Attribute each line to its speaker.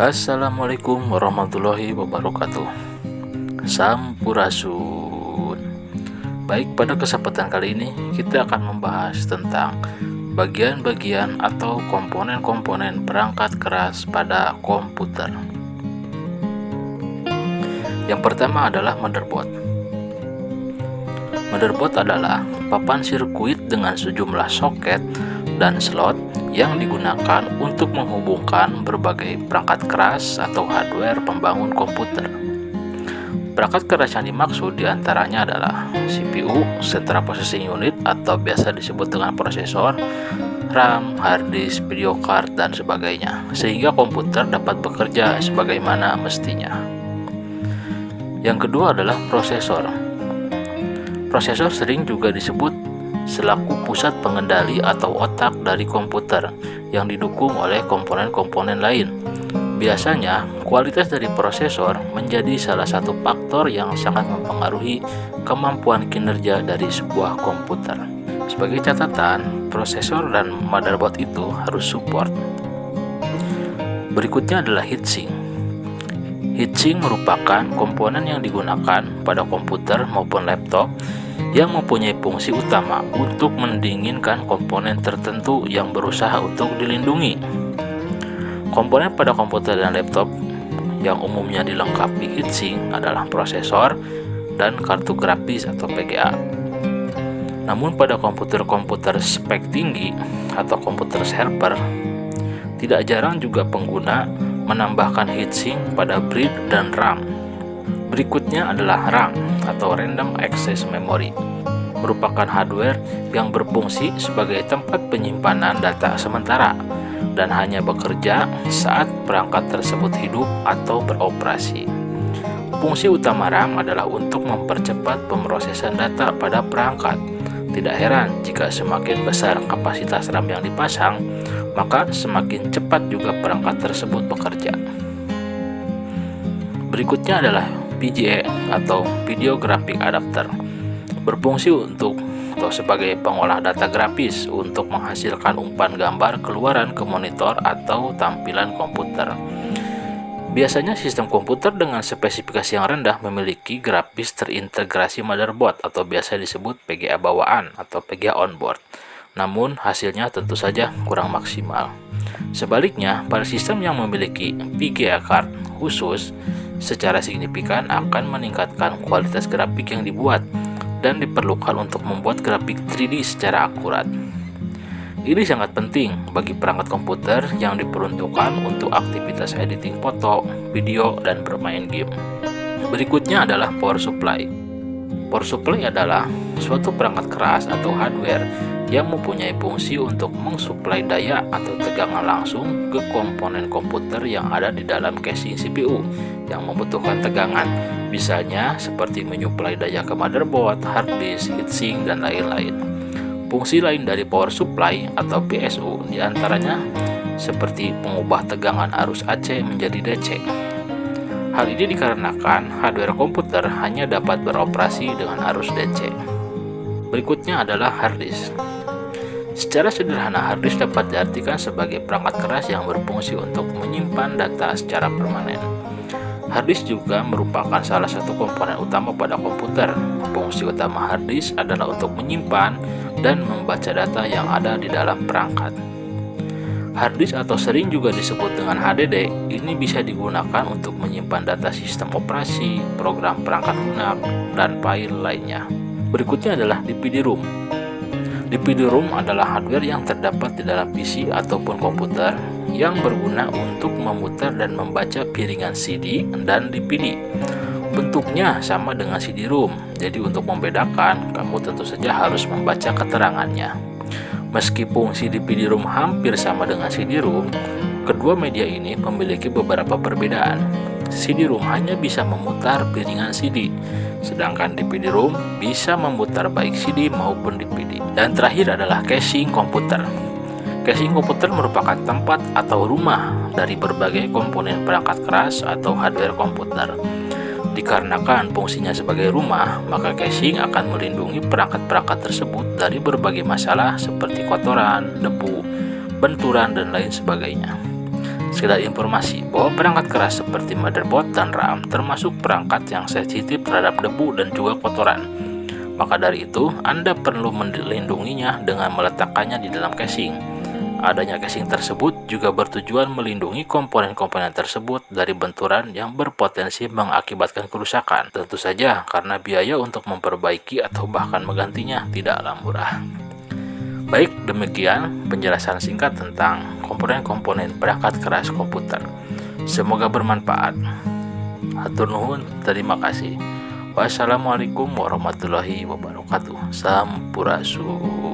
Speaker 1: Assalamualaikum warahmatullahi wabarakatuh. Sampurasun. Baik, pada kesempatan kali ini kita akan membahas tentang bagian-bagian atau komponen-komponen perangkat keras pada komputer. Yang pertama adalah motherboard. Motherboard adalah papan sirkuit dengan sejumlah soket dan slot yang digunakan untuk menghubungkan berbagai perangkat keras atau hardware pembangun komputer. Perangkat keras yang dimaksud diantaranya adalah CPU, Central Processing Unit atau biasa disebut dengan prosesor, RAM, hard disk, video card, dan sebagainya, sehingga komputer dapat bekerja sebagaimana mestinya. Yang kedua adalah prosesor. Prosesor sering juga disebut selaku pusat pengendali atau otak dari komputer yang didukung oleh komponen-komponen lain. Biasanya, kualitas dari prosesor menjadi salah satu faktor yang sangat mempengaruhi kemampuan kinerja dari sebuah komputer. Sebagai catatan, prosesor dan motherboard itu harus support. Berikutnya adalah heatsink. Heatsink merupakan komponen yang digunakan pada komputer maupun laptop yang mempunyai fungsi utama untuk mendinginkan komponen tertentu yang berusaha untuk dilindungi. Komponen pada komputer dan laptop yang umumnya dilengkapi heatsink adalah prosesor dan kartu grafis atau VGA. Namun pada komputer-komputer spek tinggi atau komputer server, tidak jarang juga pengguna menambahkan heatsink pada bridge dan RAM. Berikutnya adalah RAM atau Random Access Memory, merupakan hardware yang berfungsi sebagai tempat penyimpanan data sementara dan hanya bekerja saat perangkat tersebut hidup atau beroperasi. Fungsi utama RAM adalah untuk mempercepat pemrosesan data pada perangkat. Tidak heran jika semakin besar kapasitas RAM yang dipasang, maka semakin cepat juga perangkat tersebut bekerja. Berikutnya adalah VGA atau Video Graphic Adapter, berfungsi atau sebagai pengolah data grafis untuk menghasilkan umpan gambar keluaran ke monitor atau tampilan komputer. Biasanya sistem komputer dengan spesifikasi yang rendah memiliki grafis terintegrasi motherboard atau biasa disebut VGA bawaan atau VGA onboard. Namun hasilnya tentu saja kurang maksimal. Sebaliknya, pada sistem yang memiliki VGA card khusus secara signifikan akan meningkatkan kualitas grafik yang dibuat dan diperlukan untuk membuat grafik 3D secara akurat. Ini sangat penting bagi perangkat komputer yang diperuntukkan untuk aktivitas editing foto, video, dan bermain game. Berikutnya adalah power supply. Power supply adalah suatu perangkat keras atau hardware yang mempunyai fungsi untuk mensuplai daya atau tegangan langsung ke komponen komputer yang ada di dalam casing CPU yang membutuhkan tegangan, misalnya seperti menyuplai daya ke motherboard, hard disk, heatsink, dan lain-lain. Fungsi lain dari power supply atau PSU diantaranya seperti mengubah tegangan arus AC menjadi DC. Hal ini dikarenakan hardware komputer hanya dapat beroperasi dengan arus DC. Berikutnya adalah hard disk. Secara sederhana, hard disk dapat diartikan sebagai perangkat keras yang berfungsi untuk menyimpan data secara permanen. Hard disk juga merupakan salah satu komponen utama pada komputer. Fungsi utama hard disk adalah untuk menyimpan dan membaca data yang ada di dalam perangkat. Hard disk atau sering juga disebut dengan HDD, ini bisa digunakan untuk menyimpan data sistem operasi, program perangkat lunak, dan file lainnya. Berikutnya adalah DVD-ROM. DVD-ROM adalah hardware yang terdapat di dalam PC ataupun komputer yang berguna untuk memutar dan membaca piringan CD dan DVD. Bentuknya sama dengan CD-ROM, jadi untuk membedakan, kamu tentu saja harus membaca keterangannya. Meski fungsi DVD-ROM hampir sama dengan CD-ROM, kedua media ini memiliki beberapa perbedaan. CD-ROM hanya bisa memutar piringan CD, sedangkan DVD-ROM bisa memutar baik CD maupun DVD. Dan terakhir adalah casing komputer. Casing komputer merupakan tempat atau rumah dari berbagai komponen perangkat keras atau hardware komputer. Dikarenakan fungsinya sebagai rumah, maka casing akan melindungi perangkat-perangkat tersebut dari berbagai masalah seperti kotoran, debu, benturan, dan lain sebagainya. Sekedar informasi bahwa perangkat keras seperti motherboard dan RAM termasuk perangkat yang sensitif terhadap debu dan juga kotoran. Maka dari itu, Anda perlu melindunginya dengan meletakkannya di dalam casing. Adanya casing tersebut juga bertujuan melindungi komponen-komponen tersebut dari benturan yang berpotensi mengakibatkan kerusakan. Tentu saja karena biaya untuk memperbaiki atau bahkan menggantinya tidaklah murah. Baik, demikian penjelasan singkat tentang komponen-komponen perangkat keras komputer. Semoga bermanfaat. Hatur nuhun, terima kasih. Wassalamualaikum warahmatullahi wabarakatuh. Sampurasun.